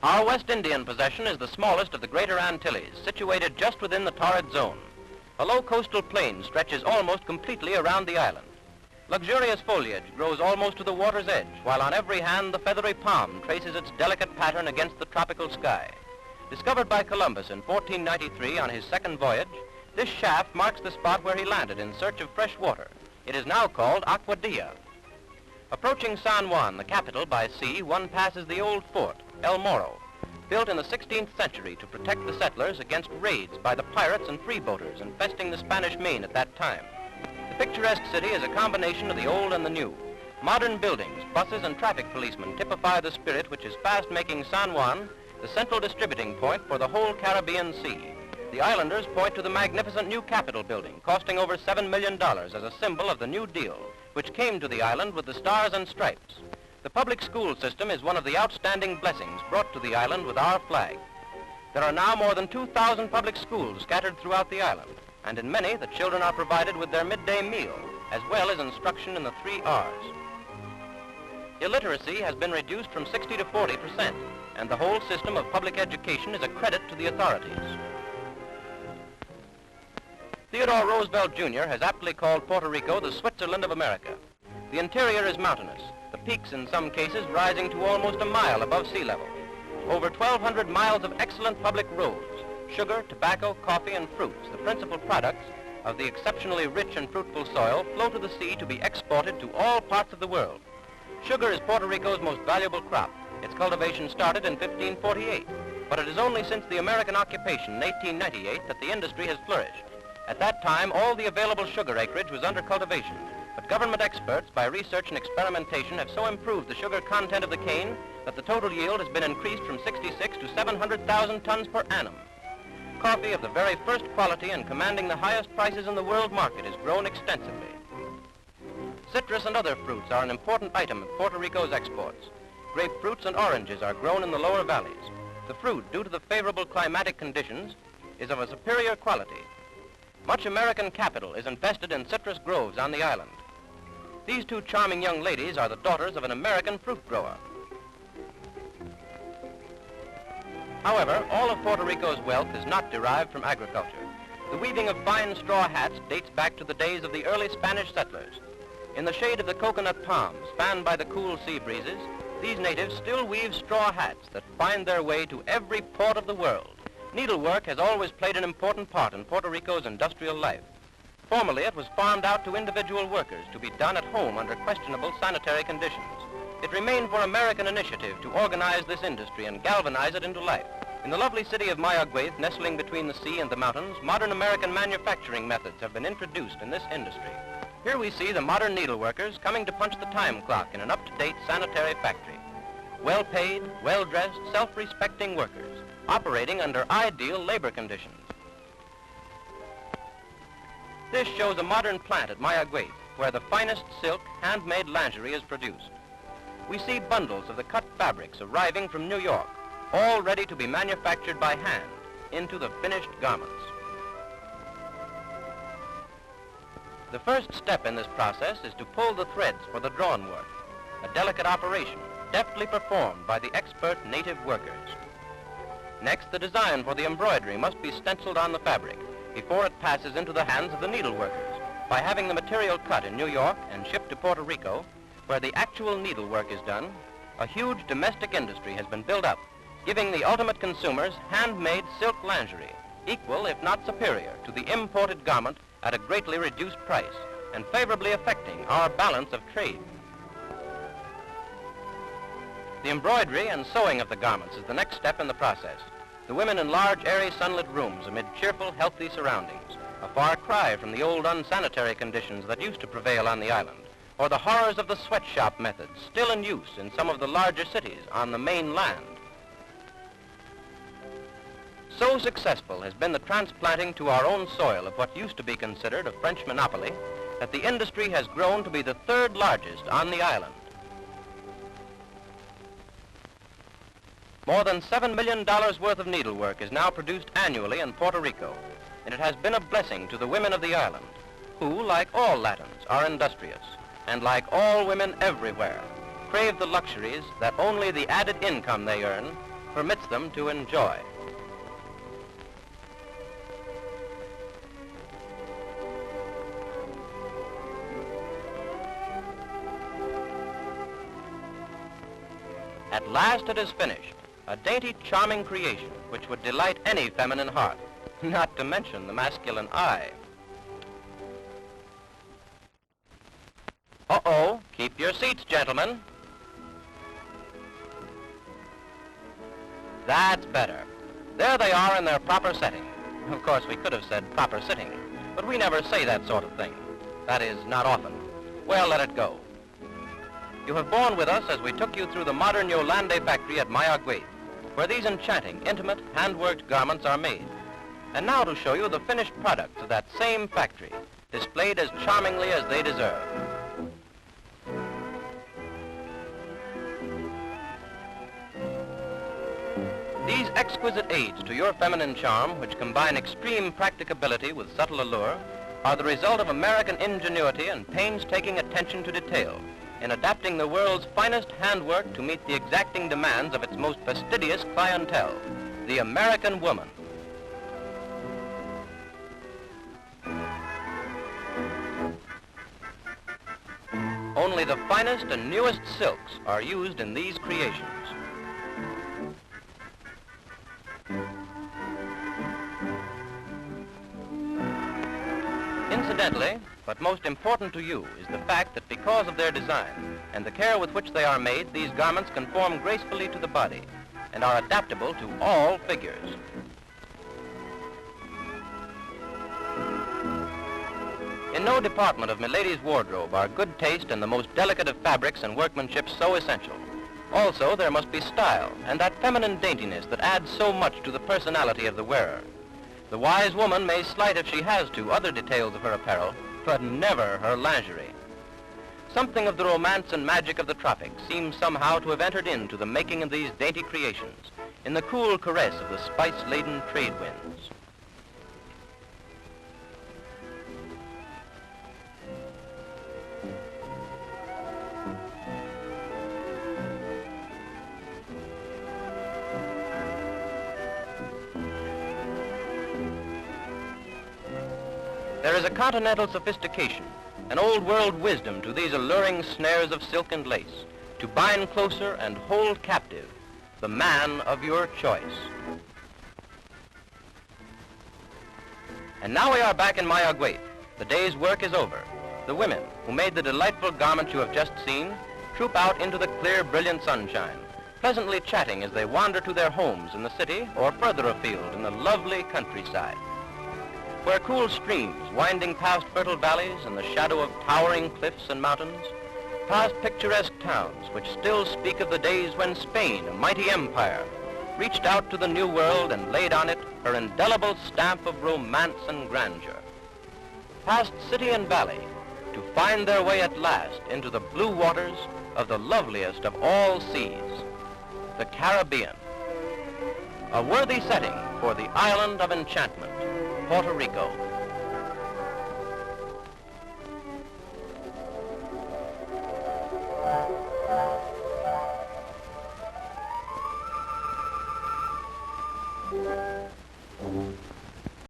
Our West Indian possession is the smallest of the Greater Antilles, situated just within the torrid zone. A low coastal plain stretches almost completely around the island. Luxurious foliage grows almost to the water's edge, while on every hand the feathery palm traces its delicate pattern against the tropical sky. Discovered by Columbus in 1493 on his second voyage, this shaft marks the spot where he landed in search of fresh water. It is now called Aguadia. Approaching San Juan, the capital, by sea, one passes the old fort, El Moro, built in the 16th century to protect the settlers against raids by the pirates and freeboaters infesting the Spanish Main at that time. The picturesque city is a combination of the old and the new. Modern buildings, buses, and traffic policemen typify the spirit which is fast making San Juan the central distributing point for the whole Caribbean Sea. The islanders point to the magnificent new Capitol building, costing over $7 million as a symbol of the New Deal, which came to the island with the stars and stripes. The public school system is one of the outstanding blessings brought to the island with our flag. There are now more than 2,000 public schools scattered throughout the island, and in many the children are provided with their midday meal, as well as instruction in the 3 R's. Illiteracy has been reduced from 60 to 40%, and the whole system of public education is a credit to the authorities. Theodore Roosevelt Jr. has aptly called Puerto Rico the Switzerland of America. The interior is mountainous, the peaks in some cases rising to almost a mile above sea level. Over 1,200 miles of excellent public roads, sugar, tobacco, coffee, and fruits, the principal products of the exceptionally rich and fruitful soil, flow to the sea to be exported to all parts of the world. Sugar is Puerto Rico's most valuable crop. Its cultivation started in 1548, but it is only since the American occupation in 1898 that the industry has flourished. At that time, all the available sugar acreage was under cultivation, but government experts, by research and experimentation, have so improved the sugar content of the cane that the total yield has been increased from 66 to 700,000 tons per annum. Coffee of the very first quality and commanding the highest prices in the world market is grown extensively. Citrus and other fruits are an important item of Puerto Rico's exports. Grapefruits and oranges are grown in the lower valleys. The fruit, due to the favorable climatic conditions, is of a superior quality. Much American capital is invested in citrus groves on the island. These 2 charming young ladies are the daughters of an American fruit grower. However, all of Puerto Rico's wealth is not derived from agriculture. The weaving of fine straw hats dates back to the days of the early Spanish settlers. In the shade of the coconut palms, fanned by the cool sea breezes, these natives still weave straw hats that find their way to every port of the world. Needlework has always played an important part in Puerto Rico's industrial life. Formerly, it was farmed out to individual workers to be done at home under questionable sanitary conditions. It remained for American initiative to organize this industry and galvanize it into life. In the lovely city of Mayaguez, nestling between the sea and the mountains, modern American manufacturing methods have been introduced in this industry. Here we see the modern needleworkers coming to punch the time clock in an up-to-date sanitary factory. Well-paid, well-dressed, self-respecting workers, operating under ideal labor conditions. This shows a modern plant at Mayaguez, where the finest silk, handmade lingerie is produced. We see bundles of the cut fabrics arriving from New York, all ready to be manufactured by hand into the finished garments. The first step in this process is to pull the threads for the drawn work, a delicate operation deftly performed by the expert native workers. Next, the design for the embroidery must be stenciled on the fabric before it passes into the hands of the needleworkers. By having the material cut in New York and shipped to Puerto Rico, where the actual needlework is done, a huge domestic industry has been built up, giving the ultimate consumers handmade silk lingerie, equal if not superior to the imported garment at a greatly reduced price, and favorably affecting our balance of trade. The embroidery and sewing of the garments is the next step in the process. The women in large, airy, sunlit rooms amid cheerful, healthy surroundings, a far cry from the old unsanitary conditions that used to prevail on the island, or the horrors of the sweatshop methods still in use in some of the larger cities on the main land. So successful has been the transplanting to our own soil of what used to be considered a French monopoly that the industry has grown to be the 3rd largest on the island. More than $7 million worth of needlework is now produced annually in Puerto Rico, and it has been a blessing to the women of the island, who, like all Latins, are industrious, and like all women everywhere, crave the luxuries that only the added income they earn permits them to enjoy. At last it is finished, a dainty, charming creation which would delight any feminine heart, not to mention the masculine eye. Uh-oh, keep your seats, gentlemen. That's better. There they are in their proper setting. Of course, we could have said proper sitting, but we never say that sort of thing. That is, not often. Well, let it go. You have borne with us as we took you through the modern Yolande factory at Aguadia, where these enchanting, intimate, hand-worked garments are made. And now to show you the finished products of that same factory, displayed as charmingly as they deserve. These exquisite aids to your feminine charm, which combine extreme practicability with subtle allure, are the result of American ingenuity and painstaking attention to detail in adapting the world's finest handwork to meet the exacting demands of its most fastidious clientele, the American woman. Only the finest and newest silks are used in these creations. Incidentally, but most important to you, is the fact that because of their design and the care with which they are made, these garments conform gracefully to the body and are adaptable to all figures. In no department of milady's wardrobe are good taste and the most delicate of fabrics and workmanship so essential. Also, there must be style and that feminine daintiness that adds so much to the personality of the wearer. The wise woman may slight, if she has to, other details of her apparel, but never her lingerie. Something of the romance and magic of the tropics seems somehow to have entered into the making of these dainty creations, in the cool caress of the spice-laden trade winds. There is a continental sophistication, an old-world wisdom to these alluring snares of silk and lace, to bind closer and hold captive the man of your choice. And now we are back in Aguadia. The day's work is over. The women, who made the delightful garment you have just seen, troop out into the clear, brilliant sunshine, pleasantly chatting as they wander to their homes in the city or further afield in the lovely countryside, where cool streams winding past fertile valleys in the shadow of towering cliffs and mountains, past picturesque towns which still speak of the days when Spain, a mighty empire, reached out to the New World and laid on it her indelible stamp of romance and grandeur, past city and valley to find their way at last into the blue waters of the loveliest of all seas, the Caribbean, a worthy setting for the island of enchantment, Puerto Rico.